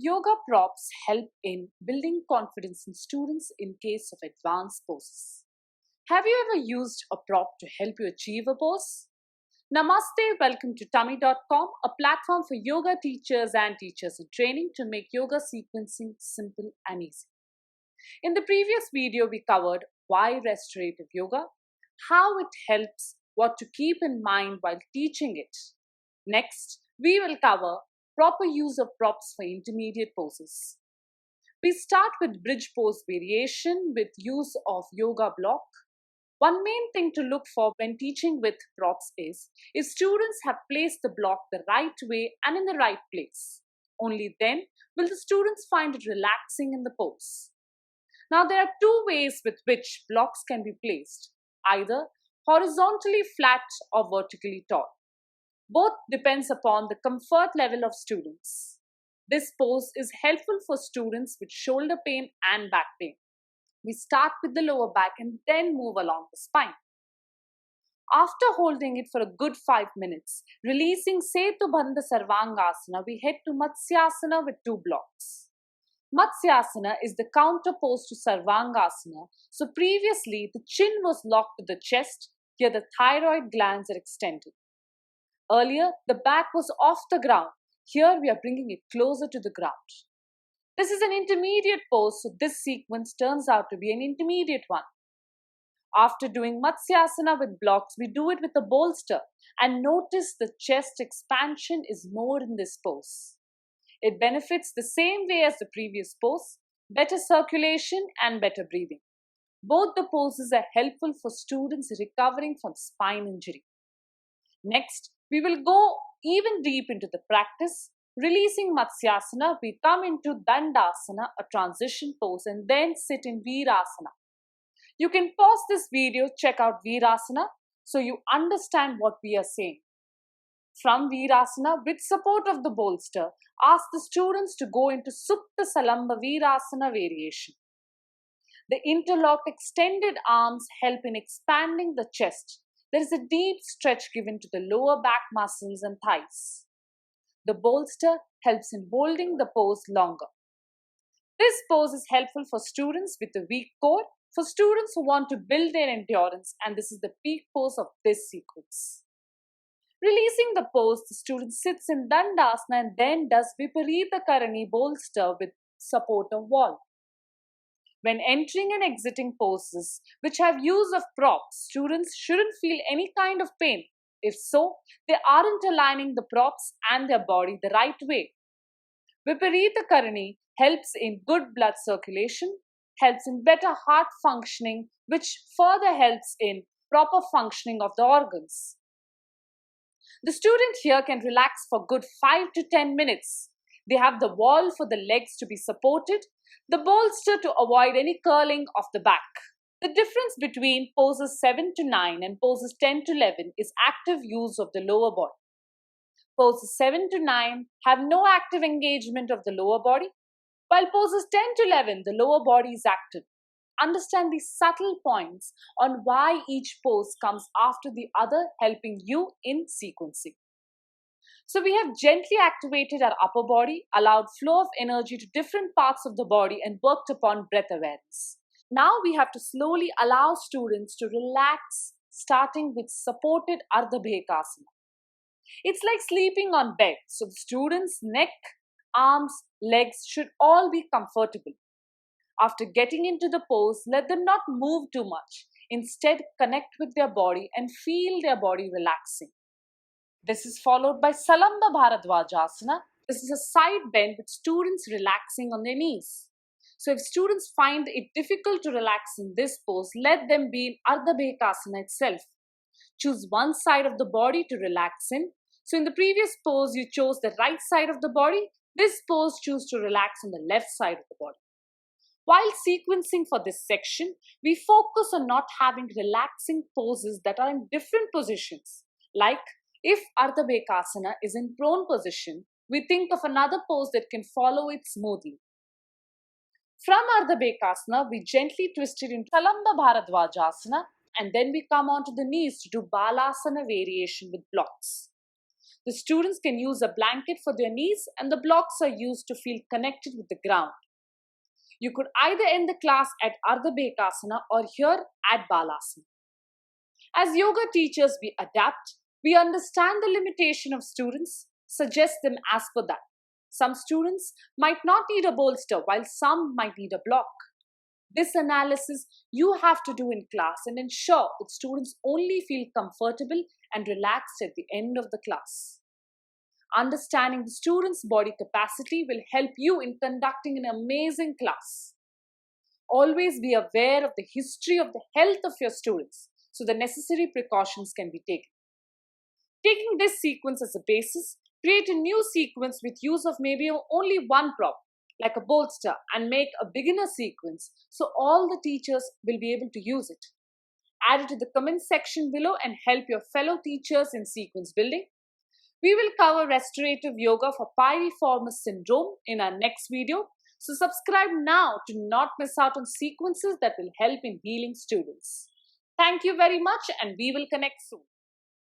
Yoga props help in building confidence in students in case of advanced poses. Have you ever used a prop to help you achieve a pose? Namaste, welcome to Tummee.com, a platform for yoga teachers and teachers in training to make yoga sequencing simple and easy. In the previous video, we covered why restorative yoga, how it helps, what to keep in mind while teaching it. Next, we will cover proper use of props for intermediate poses. We start with bridge pose variation with use of yoga block. One main thing to look for when teaching with props is if students have placed the block the right way and in the right place. Only then will the students find it relaxing in the pose. Now there are two ways with which blocks can be placed, either horizontally flat or vertically tall. Both depends upon the comfort level of students. This pose is helpful for students with shoulder pain and back pain. We start with the lower back and then move along the spine. After holding it for a good 5 minutes, releasing Setubandha Sarvangasana, we head to Matsyasana with two blocks. Matsyasana is the counter pose to Sarvangasana, so previously the chin was locked to the chest, here the thyroid glands are extended. Earlier, the back was off the ground. Here, we are bringing it closer to the ground. This is an intermediate pose, so this sequence turns out to be an intermediate one. After doing Matsyasana with blocks, we do it with a bolster and notice the chest expansion is more in this pose. It benefits the same way as the previous pose, better circulation and better breathing. Both the poses are helpful for students recovering from spine injury. Next, we will go even deep into the practice. Releasing Matsyasana, we come into Dandasana, a transition pose, and then sit in Virasana. You can pause this video, check out Virasana, so you understand what we are saying. From Virasana, with support of the bolster, ask the students to go into Supta Salamba Virasana variation. The interlocked extended arms help in expanding the chest. There is a deep stretch given to the lower back muscles and thighs. The bolster helps in holding the pose longer. This pose is helpful for students with a weak core, for students who want to build their endurance, and this is the peak pose of this sequence. Releasing the pose, the student sits in Dandasana and then does Viparita Karani bolster with support of wall. When entering and exiting poses which have use of props, students shouldn't feel any kind of pain. If so, they aren't aligning the props and their body the right way. Viparita Karani helps in good blood circulation, helps in better heart functioning, which further helps in proper functioning of the organs. The student here can relax for good 5 to 10 minutes. They have the wall for the legs to be supported, the bolster to avoid any curling of the back. The difference between poses 7 to 9 and poses 10 to 11 is active use of the lower body. Poses 7 to 9 have no active engagement of the lower body, while poses 10 to 11, the lower body is active. Understand these subtle points on why each pose comes after the other, helping you in sequencing. So we have gently activated our upper body, allowed flow of energy to different parts of the body and worked upon breath awareness. Now we have to slowly allow students to relax, starting with supported Ardha Bhekasana. It's like sleeping on bed, so the students' neck, arms, legs should all be comfortable. After getting into the pose, let them not move too much. Instead, connect with their body and feel their body relaxing. This is followed by Salamba Bharadwajasana. This is a side bend with students relaxing on their knees. So if students find it difficult to relax in this pose, let them be in Ardha Bhekasana itself. Choose one side of the body to relax in. So in the previous pose, you chose the right side of the body. This pose, choose to relax on the left side of the body. While sequencing for this section, we focus on not having relaxing poses that are in different positions. Like if Ardha Bhekasana is in prone position, we think of another pose that can follow it smoothly. From Ardha Bhekasana, we gently twist it into Salamba Bharadwajasana, and then we come onto the knees to do Balasana variation with blocks. The students can use a blanket for their knees and the blocks are used to feel connected with the ground. You could either end the class at Ardha Bekasana or here at Balasana. As yoga teachers, we adapt. We understand the limitation of students, suggest them as per that. Some students might not need a bolster while some might need a block. This analysis you have to do in class and ensure that students only feel comfortable and relaxed at the end of the class. Understanding the student's body capacity will help you in conducting an amazing class. Always be aware of the history of the health of your students so the necessary precautions can be taken. Taking this sequence as a basis, create a new sequence with use of maybe only one prop, like a bolster, and make a beginner sequence so all the teachers will be able to use it. Add it to the comment section below and help your fellow teachers in sequence building. We will cover restorative yoga for piriformis syndrome in our next video, so subscribe now to not miss out on sequences that will help in healing students. Thank you very much and we will connect soon.